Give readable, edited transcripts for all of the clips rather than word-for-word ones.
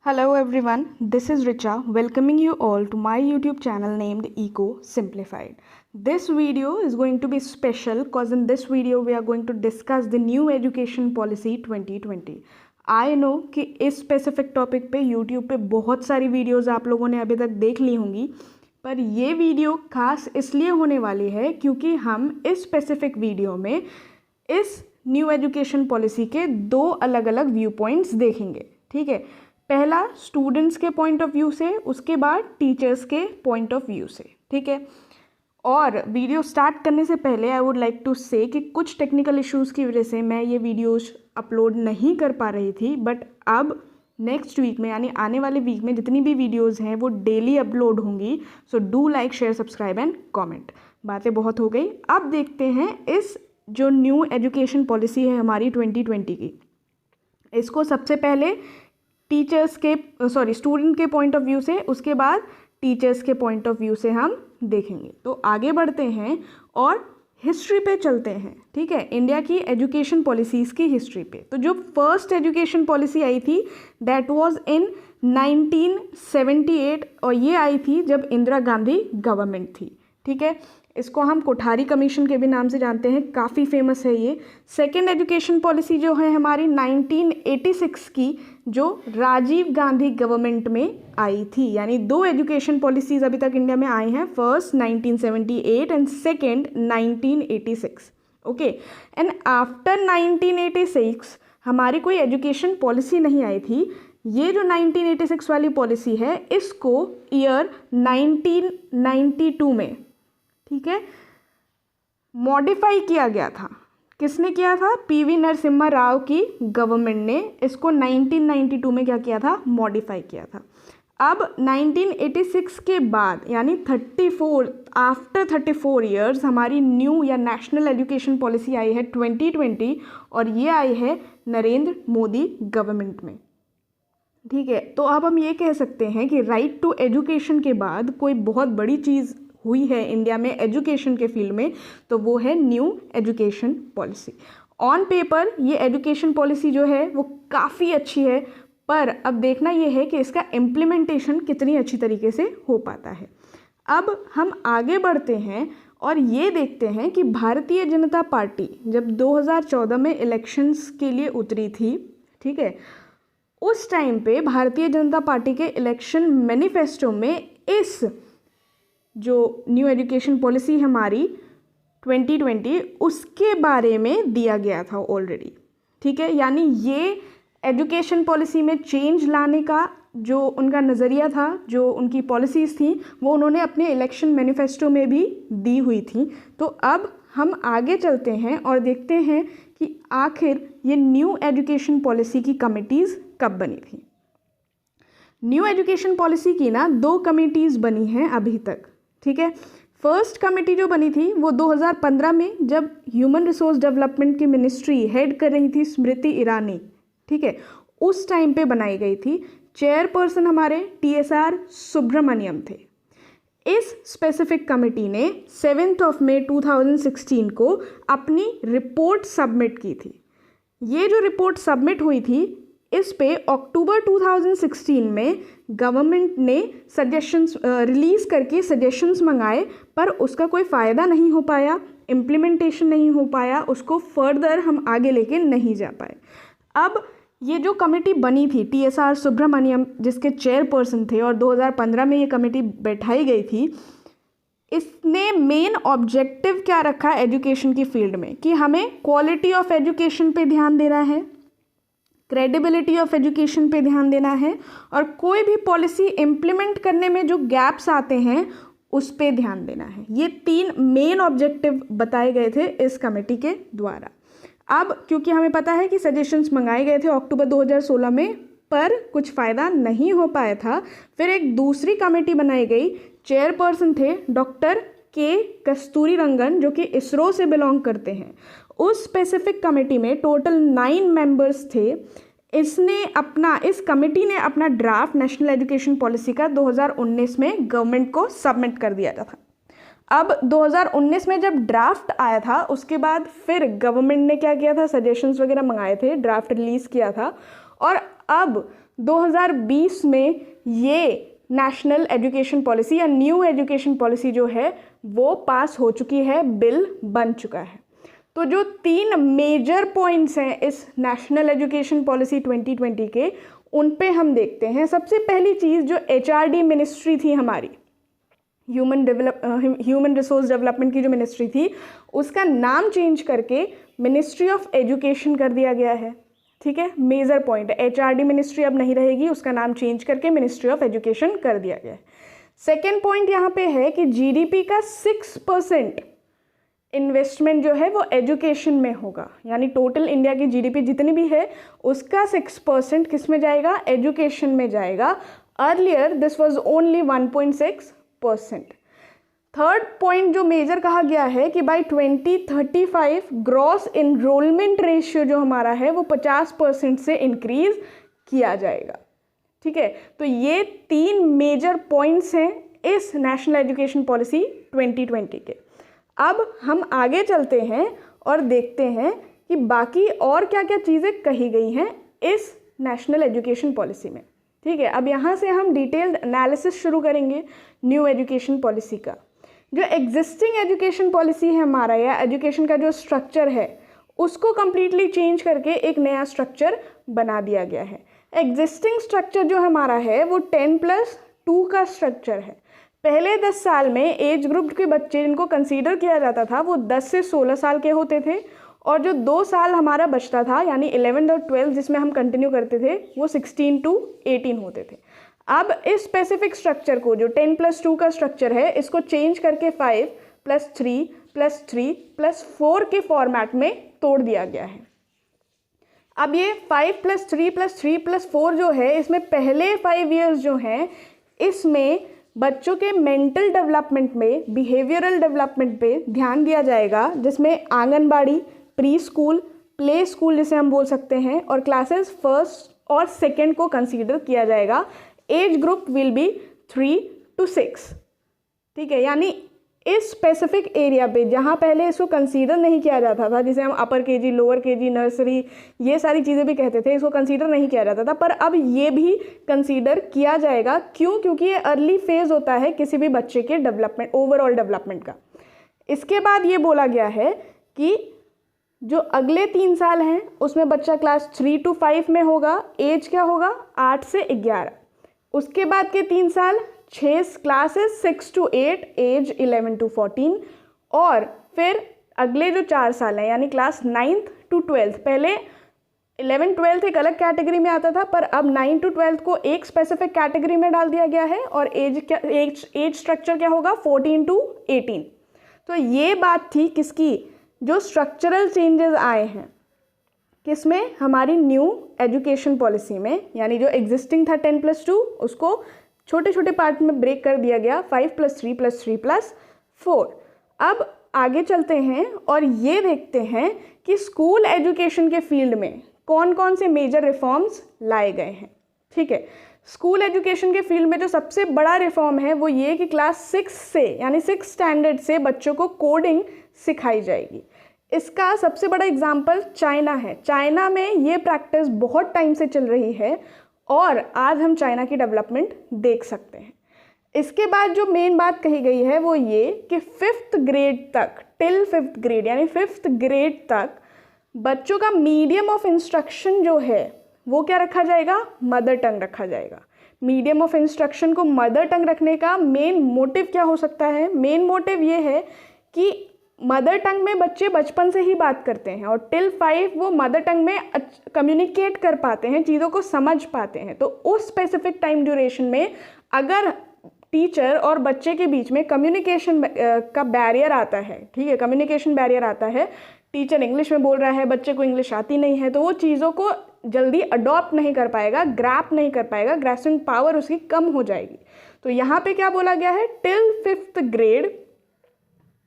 Hello everyone, this is Richa welcoming you all to my YouTube channel named Eco Simplified. This video is going to be special because in this video we are going to discuss the new education policy 2020. I know कि इस specific topic पे YouTube पे बहुत सारी videos आप लोगों ने अभी तक देख ली होंगी, पर ये वीडियो खास इसलिए होने वाली है क्योंकि हम इस स्पेसिफिक वीडियो में इस न्यू एजुकेशन पॉलिसी के दो अलग अलग व्यू पॉइंट्स देखेंगे. ठीक है, पहला स्टूडेंट्स के पॉइंट ऑफ व्यू से, उसके बाद टीचर्स के पॉइंट ऑफ व्यू से. ठीक है, और वीडियो स्टार्ट करने से पहले आई वुड लाइक टू से कि कुछ टेक्निकल इश्यूज़ की वजह से मैं ये वीडियोस अपलोड नहीं कर पा रही थी, बट अब नेक्स्ट वीक में यानी आने वाले वीक में जितनी भी वीडियोस हैं वो डेली अपलोड होंगी. So do like, share, subscribe and comment. बातें बहुत हो गई, अब देखते हैं इस जो न्यू एजुकेशन पॉलिसी है हमारी 2020 की, इसको सबसे पहले टीचर्स के स्टूडेंट के पॉइंट ऑफ व्यू से, उसके बाद टीचर्स के पॉइंट ऑफ व्यू से हम देखेंगे. तो आगे बढ़ते हैं और हिस्ट्री पे चलते हैं. ठीक है, इंडिया की एजुकेशन पॉलिसीज़ की हिस्ट्री पे. तो जो फर्स्ट एजुकेशन पॉलिसी आई थी दैट वाज इन 1978 और ये आई थी जब इंदिरा गांधी गवर्नमेंट थी. ठीक है, इसको हम कोठारी कमीशन के भी नाम से जानते हैं, काफ़ी फेमस है ये. सेकेंड एजुकेशन पॉलिसी जो है हमारी 1986 की, जो राजीव गांधी गवर्नमेंट में आई थी. यानी दो एजुकेशन पॉलिसीज़ अभी तक इंडिया में आई हैं, first 1978 and second 1986. Okay, and after 1986 हमारी कोई एजुकेशन पॉलिसी नहीं आई थी. ये जो 1986 वाली पॉलिसी है इसको ईयर 1992 में, ठीक है, मॉडिफाई किया गया था. किसने किया था? पीवी नरसिम्हा राव की गवर्नमेंट ने इसको 1992 में क्या किया था? मॉडिफाई किया था. अब 1986 के बाद यानी 34 ईयर्स हमारी न्यू या नेशनल एजुकेशन पॉलिसी आई है 2020, और ये आई है नरेंद्र मोदी गवर्नमेंट में. ठीक है, तो अब हम ये कह सकते हैं कि राइट टू एजुकेशन के बाद कोई बहुत बड़ी चीज़ हुई है इंडिया में एजुकेशन के फील्ड में, तो वो है new education policy. On paper ये एजुकेशन पॉलिसी जो है वो काफ़ी अच्छी है, पर अब देखना ये है कि इसका इम्प्लीमेंटेशन कितनी अच्छी तरीके से हो पाता है. अब हम आगे बढ़ते हैं और ये देखते हैं कि भारतीय जनता पार्टी जब 2014 में इलेक्शंस के लिए उतरी थी, ठीक है, उस टाइम पे भारतीय जनता पार्टी के इलेक्शन मैनिफेस्टो में इस जो न्यू एजुकेशन पॉलिसी हमारी 2020 उसके बारे में दिया गया था ऑलरेडी. ठीक है, यानी ये एजुकेशन पॉलिसी में चेंज लाने का जो उनका नज़रिया था, जो उनकी पॉलिसीज़ थी, वो उन्होंने अपने इलेक्शन मैनिफेस्टो में भी दी हुई थी. तो अब हम आगे चलते हैं और देखते हैं कि आखिर ये न्यू एजुकेशन पॉलिसी की कमिटीज़ कब बनी थी. न्यू एजुकेशन पॉलिसी की ना दो कमिटीज़ बनी हैं अभी तक. ठीक है, फर्स्ट कमेटी जो बनी थी वो 2015 में जब ह्यूमन रिसोर्स डेवलपमेंट की मिनिस्ट्री हेड कर रही थी स्मृति ईरानी, ठीक है, उस टाइम पे बनाई गई थी. चेयरपर्सन हमारे TSR सुब्रमण्यम थे. इस स्पेसिफिक कमेटी ने 7 मई 2016 को अपनी रिपोर्ट सबमिट की थी. ये जो रिपोर्ट सबमिट हुई थी इस पे अक्टूबर 2016 में गवर्नमेंट ने सजेशंस रिलीज़ करके सजेशंस मंगाए, पर उसका कोई फ़ायदा नहीं हो पाया, इम्प्लीमेंटेशन नहीं हो पाया, उसको फर्दर हम आगे लेके नहीं जा पाए. अब ये जो कमेटी बनी थी TSR सुब्रमण्यम जिसके चेयरपर्सन थे और 2015 में ये कमेटी बैठाई गई थी, इसने मेन ऑब्जेक्टिव क्या रखा एजुकेशन की फील्ड में कि हमें क्वालिटी ऑफ एजुकेशन पे ध्यान देना है, क्रेडिबिलिटी ऑफ एजुकेशन पे ध्यान देना है, और कोई भी पॉलिसी इम्प्लीमेंट करने में जो गैप्स आते हैं उस पे ध्यान देना है. ये 3 मेन ऑब्जेक्टिव बताए गए थे इस कमेटी के द्वारा. अब क्योंकि हमें पता है कि सजेशंस मंगाए गए थे अक्टूबर 2016 में, पर कुछ फ़ायदा नहीं हो पाया था, फिर एक दूसरी कमेटी बनाई गई. चेयरपर्सन थे डॉक्टर के कस्तूरी रंगन जो कि इसरो से बिलोंग करते हैं. उस स्पेसिफिक कमेटी में टोटल 9 मेंबर्स थे. इस कमेटी ने अपना ड्राफ्ट नेशनल एजुकेशन पॉलिसी का 2019 में गवर्नमेंट को सबमिट कर दिया था. अब 2019 में जब ड्राफ्ट आया था उसके बाद फिर गवर्नमेंट ने क्या किया था, सजेशंस वगैरह मंगाए थे, ड्राफ्ट रिलीज़ किया था और अब 2020 में ये नेशनल एजुकेशन पॉलिसी या न्यू एजुकेशन पॉलिसी जो है वो पास हो चुकी है, बिल बन चुका है। तो जो 3 मेजर पॉइंट्स हैं इस नेशनल एजुकेशन पॉलिसी 2020 के, उन पे हम देखते हैं। सबसे पहली चीज़ जो HRD मिनिस्ट्री थी हमारी, ह्यूमन रिसोर्स डेवलपमेंट की जो मिनिस्ट्री थी, उसका नाम चेंज करके मिनिस्ट्री ऑफ एजुकेशन कर दिया गया है। ठीक है, मेजर पॉइंट है, HRD मिनिस्ट्री अब नहीं रहेगी, उसका नाम चेंज करके मिनिस्ट्री ऑफ एजुकेशन कर दिया गया है। सेकेंड पॉइंट यहाँ पे है कि GDP का 6% इन्वेस्टमेंट जो है वो एजुकेशन में होगा, यानी टोटल इंडिया की GDP जितनी भी है उसका 6% किस में जाएगा, एजुकेशन में जाएगा। Earlier this was only 1.6%। Third point जो मेजर कहा गया है कि बाय 2035 ग्रॉस इनरोलमेंट रेशियो जो हमारा है वो 50% से इंक्रीज किया जाएगा। ठीक है, तो ये 3 मेजर पॉइंट्स हैं इस नेशनल एजुकेशन पॉलिसी 2020 के। अब हम आगे चलते हैं और देखते हैं कि बाकी और क्या क्या चीज़ें कही गई हैं इस नेशनल एजुकेशन पॉलिसी में। ठीक है, अब यहाँ से हम डिटेल्ड एनालिसिस शुरू करेंगे न्यू एजुकेशन पॉलिसी का। जो एग्जिस्टिंग एजुकेशन पॉलिसी है हमारा, या एजुकेशन का जो स्ट्रक्चर है, उसको कम्प्लीटली चेंज करके एक नया स्ट्रक्चर बना दिया गया है। एग्जिस्टिंग स्ट्रक्चर जो हमारा है वो 10+2 का स्ट्रक्चर है। पहले 10 साल में एज ग्रुप के बच्चे जिनको कंसीडर किया जाता था वो 10 से 16 साल के होते थे, और जो 2 साल हमारा बचता था यानी 11th और 12th जिसमें हम कंटिन्यू करते थे वो 16 to 18 होते थे। अब इस स्पेसिफिक स्ट्रक्चर को, जो 10+2 का स्ट्रक्चर है, इसको चेंज करके 5+3+3+4 के फॉर्मेट में तोड़ दिया गया है। अब ये 5+3+3+4 जो है, इसमें पहले 5 years जो हैं इसमें बच्चों के मेंटल डेवलपमेंट में, बिहेवियरल डेवलपमेंट पे ध्यान दिया जाएगा, जिसमें anganwadi, pre school, play school जिसे हम बोल सकते हैं, और क्लासेस 1st और 2nd को कंसीडर किया जाएगा। Age group will be 3 to 6। ठीक है, यानी इस स्पेसिफिक एरिया पे जहाँ पहले इसको कंसीडर नहीं किया जाता था, जिसे हम अपर KG, लोअर KG, नर्सरी, ये सारी चीज़ें भी कहते थे, इसको कंसीडर नहीं किया जाता था, पर अब ये भी कंसीडर किया जाएगा। क्यों? क्योंकि ये अर्ली फेज़ होता है किसी भी बच्चे के डेवलपमेंट, ओवरऑल डेवलपमेंट का। इसके बाद ये बोला गया है कि जो अगले 3 साल हैं उसमें बच्चा क्लास 3 to 5 में होगा, एज क्या होगा, 8 से 11। उसके बाद के 3 साल 6 क्लासेस 6 to 8, एज 11 to 14, और फिर अगले जो 4 साल हैं यानी क्लास 9th to 12th, पहले 11 12th एक अलग कैटेगरी में आता था, पर अब 9 to 12th को एक स्पेसिफिक कैटेगरी में डाल दिया गया है, और एज स्ट्रक्चर क्या होगा, 14 to 18। तो ये बात थी किसकी, जो स्ट्रक्चरल चेंजेस आए हैं किसमें, हमारी न्यू एजुकेशन पॉलिसी में, यानी जो एग्जिस्टिंग था 10+2 उसको छोटे छोटे पार्ट में ब्रेक कर दिया गया, 5+3+3+4। अब आगे चलते हैं और ये देखते हैं कि स्कूल एजुकेशन के फील्ड में कौन कौन से मेजर रिफॉर्म्स लाए गए हैं। ठीक है, स्कूल एजुकेशन के फील्ड में जो सबसे बड़ा रिफॉर्म है वो ये कि क्लास 6 से, यानी 6th स्टैंडर्ड से बच्चों को कोडिंग सिखाई जाएगी। इसका सबसे बड़ा एग्जाम्पल चाइना है। चाइना में ये प्रैक्टिस बहुत टाइम से चल रही है और आज हम चाइना की डेवलपमेंट देख सकते हैं। इसके बाद जो मेन बात कही गई है वो ये कि 5th ग्रेड तक, टिल 5th ग्रेड यानी 5th ग्रेड तक बच्चों का मीडियम ऑफ इंस्ट्रक्शन जो है वो क्या रखा जाएगा, मदर टंग रखा जाएगा। मीडियम ऑफ इंस्ट्रक्शन को मदर टंग रखने का मेन मोटिव क्या हो सकता है, मेन मोटिव ये है कि मदर टंग में बच्चे बचपन से ही बात करते हैं और टिल 5 वो मदर टंग में कम्युनिकेट कर पाते हैं, चीज़ों को समझ पाते हैं। तो उस स्पेसिफिक टाइम ड्यूरेशन में अगर टीचर और बच्चे के बीच में कम्युनिकेशन का बैरियर आता है, ठीक है, कम्युनिकेशन बैरियर आता है, टीचर इंग्लिश में बोल रहा है, बच्चे को इंग्लिश आती नहीं है, तो वो चीज़ों को जल्दी अडॉप्ट नहीं कर पाएगा, ग्रैप नहीं कर पाएगा, ग्रैस्पिंग पावर उसकी कम हो जाएगी। तो यहाँ पे क्या बोला गया है, टिल 5th ग्रेड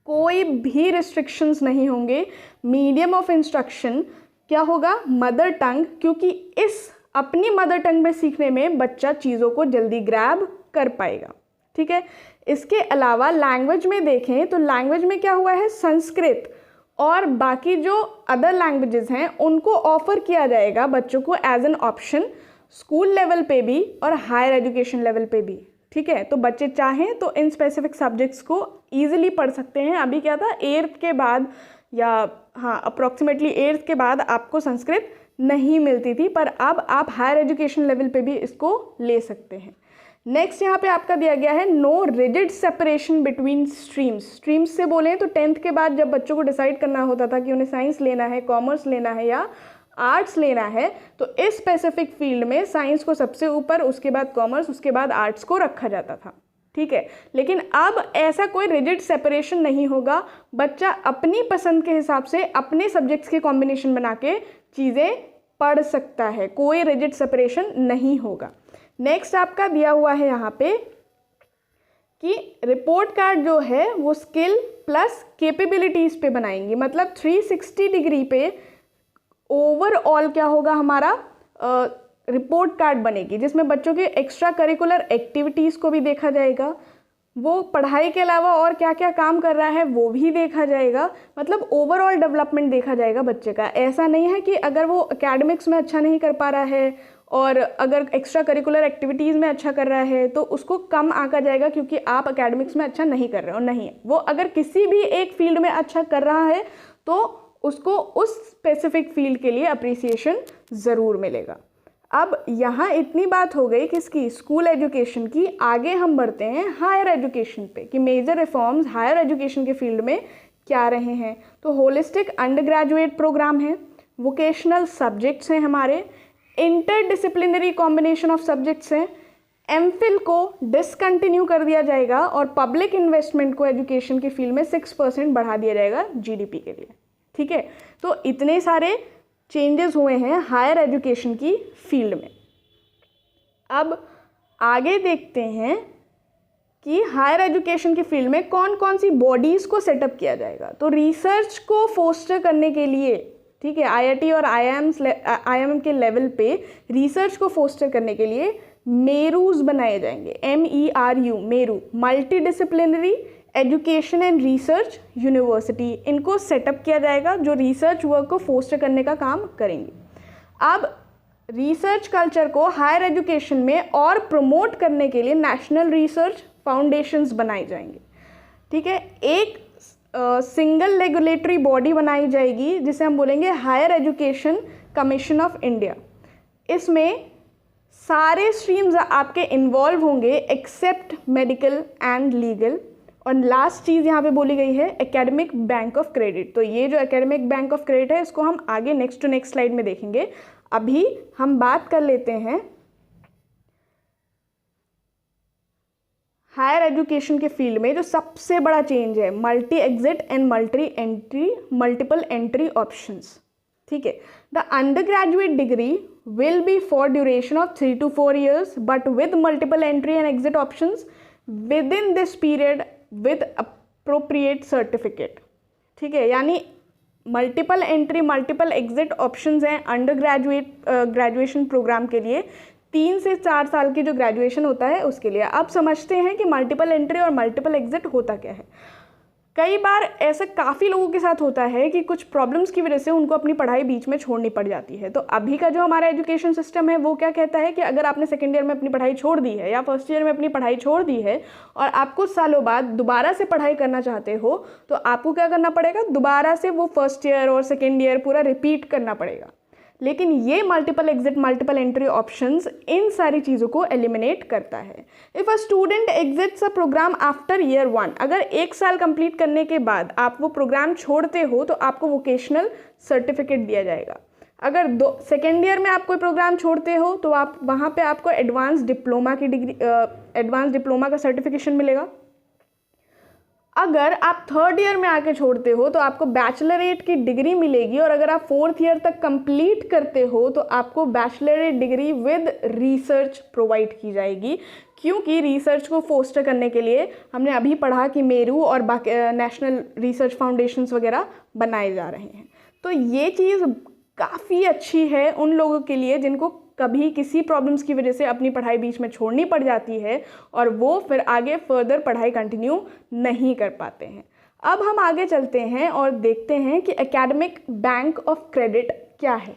कोई भी रिस्ट्रिक्शंस नहीं होंगे, मीडियम ऑफ इंस्ट्रक्शन क्या होगा, मदर टंग, क्योंकि इस अपनी मदर टंग में सीखने में बच्चा चीज़ों को जल्दी ग्रैब कर पाएगा। ठीक है। इसके अलावा लैंग्वेज में देखें तो लैंग्वेज में क्या हुआ है, संस्कृत और बाकी जो अदर लैंग्वेजेस हैं उनको ऑफर किया जाएगा बच्चों को as an option school level पे भी और हायर एजुकेशन लेवल पे भी, ठीक है। तो बच्चे चाहें तो इन स्पेसिफिक सब्जेक्ट्स को ईजिली पढ़ सकते हैं। अभी क्या था, 8th के बाद या हाँ अप्रॉक्सीमेटली 8th के बाद आपको संस्कृत नहीं मिलती थी, पर अब आप हायर एजुकेशन लेवल पे भी इसको ले सकते हैं। नेक्स्ट यहाँ पे आपका दिया गया है no rigid separation between streams. Streams से बोलें तो 10th के बाद जब बच्चों को डिसाइड करना होता था कि उन्हें साइंस लेना है, कॉमर्स लेना है या आर्ट्स लेना है, तो इस स्पेसिफिक फील्ड में साइंस को सबसे ऊपर, उसके बाद कॉमर्स, उसके बाद आर्ट्स को रखा जाता था, ठीक है। लेकिन अब ऐसा कोई रिजिड सेपरेशन नहीं होगा, बच्चा अपनी पसंद के हिसाब से अपने सब्जेक्ट्स के कॉम्बिनेशन बना के चीज़ें पढ़ सकता है, कोई रिजिड सेपरेशन नहीं होगा। नेक्स्ट आपका दिया हुआ है यहाँ पे कि रिपोर्ट कार्ड जो है वो स्किल प्लस कैपेबिलिटीज़ पे बनाएंगे, मतलब 360 डिग्री पे ओवरऑल क्या होगा, हमारा रिपोर्ट कार्ड बनेगी जिसमें बच्चों के एक्स्ट्रा करिकुलर एक्टिविटीज़ को भी देखा जाएगा, वो पढ़ाई के अलावा और क्या क्या काम कर रहा है वो भी देखा जाएगा, मतलब ओवरऑल डेवलपमेंट देखा जाएगा बच्चे का। ऐसा नहीं है कि अगर वो एकेडमिक्स में अच्छा नहीं कर पा रहा है और अगर एक्स्ट्रा करिकुलर एक्टिविटीज़ में अच्छा कर रहा है तो उसको कम आंका जाएगा क्योंकि आप एकेडमिक्स में अच्छा नहीं कर रहे हो, नहीं। वो अगर किसी भी एक फील्ड में अच्छा कर रहा है तो उसको उस स्पेसिफिक फील्ड के लिए अप्रिसिएशन ज़रूर मिलेगा। अब यहाँ इतनी बात हो गई किसकी, स्कूल एजुकेशन की। आगे हम बढ़ते हैं हायर एजुकेशन पे कि मेजर रिफॉर्म्स हायर एजुकेशन के फील्ड में क्या रहे हैं। तो होलिस्टिक अंडर ग्रेजुएट प्रोग्राम है, वोकेशनल सब्जेक्ट्स हैं हमारे, इंटरडिसिप्लिनरी कॉम्बिनेशन ऑफ सब्जेक्ट्स हैं, एमफिल को डिसकंटिन्यू कर दिया जाएगा और पब्लिक इन्वेस्टमेंट को एजुकेशन के फील्ड में 6% बढ़ा दिया जाएगा जीडीपी के लिए, ठीक है। तो इतने सारे चेंजेस हुए हैं हायर एजुकेशन की फील्ड में। अब आगे देखते हैं कि हायर एजुकेशन की फील्ड में कौन कौन सी बॉडीज़ को सेटअप किया जाएगा। तो रिसर्च को फोस्टर करने के लिए, ठीक है, आईआईटी और आईएमएम के लेवल पे रिसर्च को फोस्टर करने के लिए मेरूज बनाए जाएंगे, MERU, Meru, multi disciplinary education and research university. इनको सेटअप किया जाएगा जो रिसर्च वर्क को फोस्टर करने का काम करेंगे। अब रिसर्च कल्चर को हायर एजुकेशन में और प्रमोट करने के लिए नेशनल रिसर्च फाउंडेशंस बनाए जाएंगे, ठीक है। एक सिंगल रेगुलेटरी बॉडी बनाई जाएगी जिसे हम बोलेंगे higher education commission of India. इसमें सारे स्ट्रीम्स आपके इन्वॉल्व होंगे एक्सेप्ट मेडिकल एंड लीगल। और लास्ट चीज़ यहाँ पे बोली गई है एकेडमिक बैंक ऑफ क्रेडिट। तो ये जो एकेडमिक बैंक ऑफ क्रेडिट है इसको हम आगे नेक्स्ट टू नेक्स्ट स्लाइड में देखेंगे। अभी हम बात कर लेते हैं हायर एजुकेशन के फील्ड में जो सबसे बड़ा चेंज है, multi exit and multiple entry options, ठीक है। The under graduate degree will be for duration of 3 to 4 years but with multiple entry and exit options with in this period with appropriate certificate, ठीक है। यानी multiple entry multiple exit options हैं under graduation programme के लिए, 3 से 4 साल की जो ग्रेजुएशन होता है उसके लिए। अब समझते हैं कि मल्टीपल एंट्री और मल्टीपल एग्जिट होता क्या है। कई बार ऐसा काफ़ी लोगों के साथ होता है कि कुछ प्रॉब्लम्स की वजह से उनको अपनी पढ़ाई बीच में छोड़नी पड़ जाती है। तो अभी का जो हमारा एजुकेशन सिस्टम है वो क्या कहता है कि अगर आपने सेकेंड ईयर में अपनी पढ़ाई छोड़ दी है या फर्स्ट ईयर में अपनी पढ़ाई छोड़ दी है और आप कुछ सालों बाद दोबारा से पढ़ाई करना चाहते हो तो आपको क्या करना पड़ेगा, दोबारा से वो फर्स्ट ईयर और सेकेंड ईयर पूरा रिपीट करना पड़ेगा। लेकिन ये multiple exit multiple entry options इन सारी चीज़ों को एलिमिनेट करता है। If a student exits a programme after year 1, अगर 1 साल कंप्लीट करने के बाद आप वो प्रोग्राम छोड़ते हो तो आपको वोकेशनल सर्टिफिकेट दिया जाएगा। अगर सेकेंड ईयर में आप कोई प्रोग्राम छोड़ते हो तो आप वहाँ पे आपको एडवांस डिप्लोमा की डिग्री एडवांस डिप्लोमा का सर्टिफिकेशन मिलेगा। अगर आप थर्ड ईयर में आके छोड़ते हो तो आपको बैचलरेट की डिग्री मिलेगी और अगर आप 4th ईयर तक कंप्लीट करते हो तो आपको Bachelorette degree with research provide की जाएगी। क्योंकि रिसर्च को फोस्टर करने के लिए हमने अभी पढ़ा कि मेरू और बाकी नेशनल रिसर्च फाउंडेशंस वगैरह बनाए जा रहे हैं। तो ये चीज़ काफ़ी अच्छी है उन लोगों के लिए जिनको कभी किसी प्रॉब्लम्स की वजह से अपनी पढ़ाई बीच में छोड़नी पड़ जाती है और वो फिर आगे फर्दर पढ़ाई कंटिन्यू नहीं कर पाते हैं। अब हम आगे चलते हैं और देखते हैं कि एकेडमिक बैंक ऑफ क्रेडिट क्या है।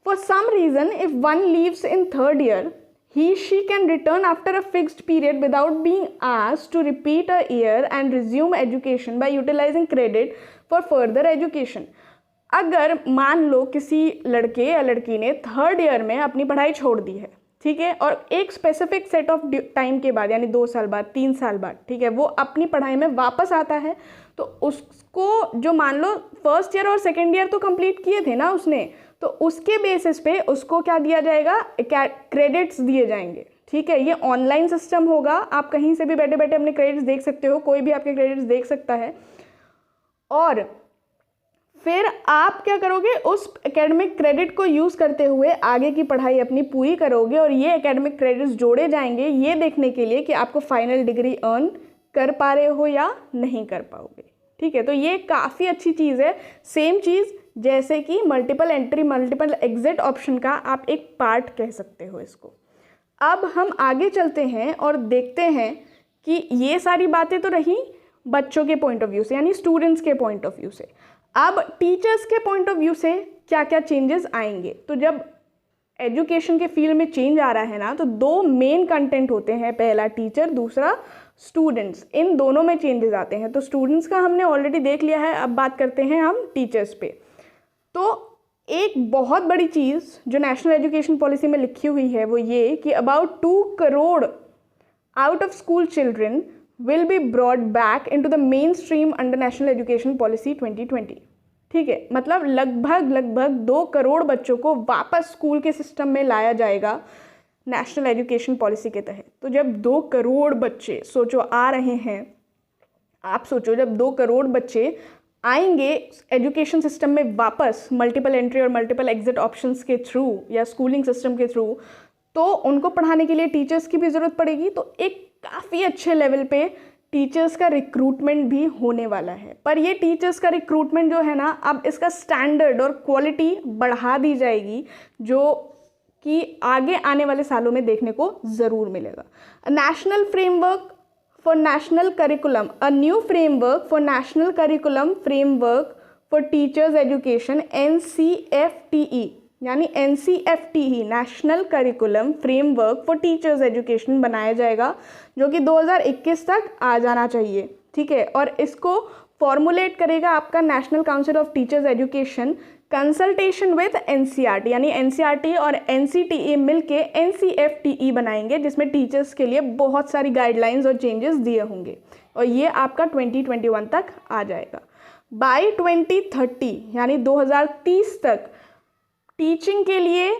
For some reason if one leaves in third year, she can return after a fixed period without being asked to repeat a year and resume education by utilizing credit for further education। अगर मान लो किसी लड़के या लड़की ने third year में अपनी पढ़ाई छोड़ दी है, ठीक है, और एक स्पेसिफिक सेट ऑफ टाइम के बाद यानी 2 साल बाद 3 साल बाद, ठीक है, वो अपनी पढ़ाई में वापस आता है, तो उसको जो मान लो फर्स्ट ईयर और सेकेंड ईयर तो कंप्लीट किए थे ना उसने, तो उसके बेसिस पे उसको क्या दिया जाएगा, क्रेडिट्स दिए जाएंगे। ठीक है, ये ऑनलाइन सिस्टम होगा, आप कहीं से भी बैठे बैठे अपने क्रेडिट्स देख सकते हो, कोई भी आपके क्रेडिट्स देख सकता है। और फिर आप क्या करोगे, उस एकेडमिक क्रेडिट को यूज़ करते हुए आगे की पढ़ाई अपनी पूरी करोगे और ये एकेडमिक क्रेडिट्स जोड़े जाएंगे ये देखने के लिए कि आपको फाइनल डिग्री अर्न कर पा रहे हो या नहीं कर पाओगे। ठीक है, तो ये काफ़ी अच्छी चीज़ है। सेम चीज़ जैसे कि multiple entry multiple exit option का आप एक पार्ट कह सकते हो इसको। अब हम आगे चलते हैं और देखते हैं कि ये सारी बातें तो रही बच्चों के पॉइंट ऑफ व्यू से यानी स्टूडेंट्स के पॉइंट ऑफ व्यू से। अब टीचर्स के पॉइंट ऑफ व्यू से क्या क्या चेंजेस आएंगे। तो जब एजुकेशन के फील्ड में चेंज आ रहा है ना, तो 2 मेन कंटेंट होते हैं, पहला टीचर, दूसरा स्टूडेंट्स। इन दोनों में चेंजेस आते हैं। तो स्टूडेंट्स का हमने ऑलरेडी देख लिया है, अब बात करते हैं हम टीचर्स पे। तो एक बहुत बड़ी चीज़ जो नेशनल एजुकेशन पॉलिसी में लिखी हुई है वो ये कि about 2 crore out of school children will be brought back into the mainstream under national education policy 2020। ठीक है, मतलब लगभग 2 करोड़ बच्चों को वापस स्कूल के सिस्टम में लाया जाएगा नेशनल एजुकेशन पॉलिसी के तहत। तो जब 2 करोड़ बच्चे सोचो आ रहे हैं, आप सोचो जब 2 करोड़ बच्चे आएंगे एजुकेशन सिस्टम में वापस मल्टीपल एंट्री और मल्टीपल एग्जिट ऑप्शंस के थ्रू या स्कूलिंग सिस्टम के थ्रू, तो उनको पढ़ाने के लिए टीचर्स की भी ज़रूरत पड़ेगी। तो एक काफ़ी अच्छे लेवल पे टीचर्स का रिक्रूटमेंट भी होने वाला है। पर ये टीचर्स का रिक्रूटमेंट जो है ना, अब इसका स्टैंडर्ड और क्वालिटी बढ़ा दी जाएगी, जो कि आगे आने वाले सालों में देखने को ज़रूर मिलेगा। National framework for national curriculum, a new framework for national curriculum framework for teachers education NCFTE यानी NCFTE national curriculum framework for teachers education बनाया जाएगा, जो कि 2021 तक आ जाना चाहिए। ठीक है, और इसको फॉर्मुलेट करेगा आपका national council of teachers education consultation with NCERT, यानी NCERT और NCTE मिलके NCFTE बनाएंगे, जिसमें टीचर्स के लिए बहुत सारी गाइडलाइंस और चेंजेस दिए होंगे और ये आपका 2021 तक आ जाएगा। बाय 2030 यानी 2030 तक टीचिंग के लिए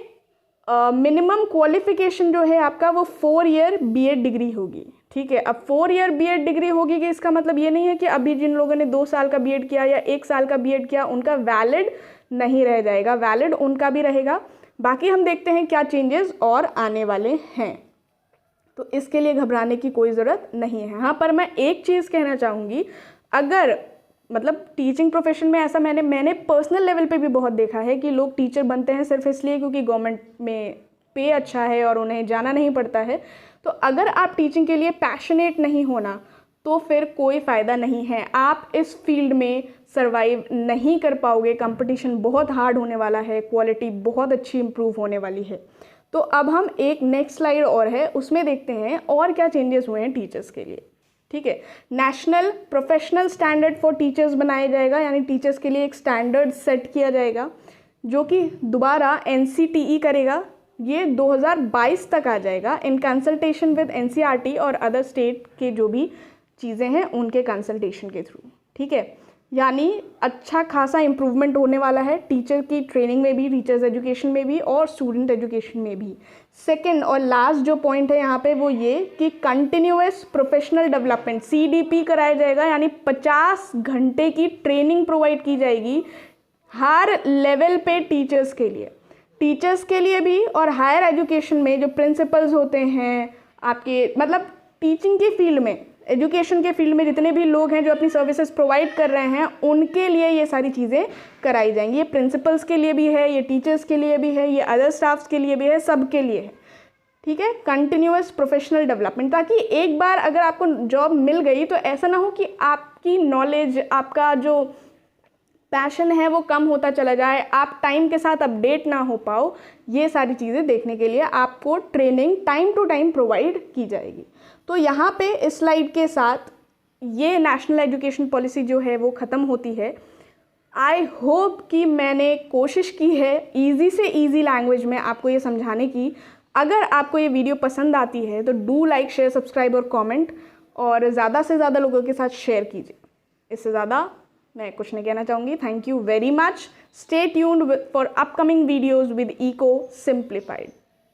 मिनिमम क्वालिफिकेशन जो है आपका वो 4 ईयर B.Ed डिग्री होगी। ठीक है, अब 4 ईयर B.Ed डिग्री होगी कि इसका मतलब ये नहीं है कि अभी जिन लोगों ने 2 साल का B.Ed किया या 1 साल का B.Ed किया उनका वैलिड नहीं रह जाएगा, वैलिड उनका भी रहेगा। बाकी हम देखते हैं क्या चेंजेस और आने वाले हैं, तो इसके लिए घबराने की कोई ज़रूरत नहीं है। हाँ, पर मैं एक चीज़ कहना चाहूँगी, अगर मतलब टीचिंग प्रोफेशन में ऐसा मैंने पर्सनल लेवल पे भी बहुत देखा है कि लोग टीचर बनते हैं सिर्फ इसलिए क्योंकि गवर्नमेंट में पे अच्छा है और उन्हें जाना नहीं पड़ता है। तो अगर आप टीचिंग के लिए पैशनेट नहीं होना तो फिर कोई फ़ायदा नहीं है, आप इस फील्ड में सर्वाइव नहीं कर पाओगे। कंपटीशन बहुत हार्ड होने वाला है, क्वालिटी बहुत अच्छी इंप्रूव होने वाली है। तो अब हम एक नेक्स्ट स्लाइड और है उसमें देखते हैं और क्या चेंजेस हुए हैं टीचर्स के लिए। ठीक है, national professional standard for teachers बनाया जाएगा, यानी टीचर्स के लिए एक स्टैंडर्ड सेट किया जाएगा जो कि दोबारा NCTE करेगा। ये 2022 तक आ जाएगा इन कंसल्टेशन विद NCERT और अदर स्टेट के जो भी चीज़ें हैं उनके कंसल्टेशन के थ्रू। ठीक है, यानी अच्छा खासा इम्प्रूवमेंट होने वाला है टीचर की ट्रेनिंग में भी, टीचर्स एजुकेशन में भी और स्टूडेंट एजुकेशन में भी। सेकंड और लास्ट जो पॉइंट है यहाँ पे वो ये कि कंटिन्यूअस प्रोफेशनल डेवलपमेंट CDP कराया जाएगा, यानी 50 घंटे की ट्रेनिंग प्रोवाइड की जाएगी हर लेवल पे टीचर्स के लिए भी और हायर एजुकेशन में जो प्रिंसिपल्स होते हैं आपके, मतलब टीचिंग की फील्ड में एजुकेशन के फील्ड में जितने भी लोग हैं जो अपनी सर्विसेज प्रोवाइड कर रहे हैं उनके लिए ये सारी चीज़ें कराई जाएंगी। ये प्रिंसिपल्स के लिए भी है, ये टीचर्स के लिए भी है, ये अदर स्टाफ्स के लिए भी है, सबके लिए है। ठीक है, कंटिन्यूअस प्रोफेशनल डेवलपमेंट, ताकि एक बार अगर आपको जॉब मिल गई तो ऐसा ना हो कि आपकी नॉलेज, आपका जो पैशन है वो कम होता चला जाए, आप टाइम के साथ अपडेट ना हो पाओ। ये सारी चीज़ें देखने के लिए आपको training time to time provide की जाएगी। तो यहाँ पे इस स्लाइड के साथ ये नेशनल एजुकेशन पॉलिसी जो है वो ख़त्म होती है। आई होप कि मैंने कोशिश की है ईजी से ईजी लैंग्वेज में आपको ये समझाने की। अगर आपको ये वीडियो पसंद आती है तो डू लाइक, शेयर, सब्सक्राइब और कमेंट, और ज़्यादा से ज़्यादा लोगों के साथ शेयर कीजिए। इससे ज़्यादा मैं कुछ नहीं कहना चाहूँगी। Thank you very much. Stay tuned for upcoming videos with eco simplified.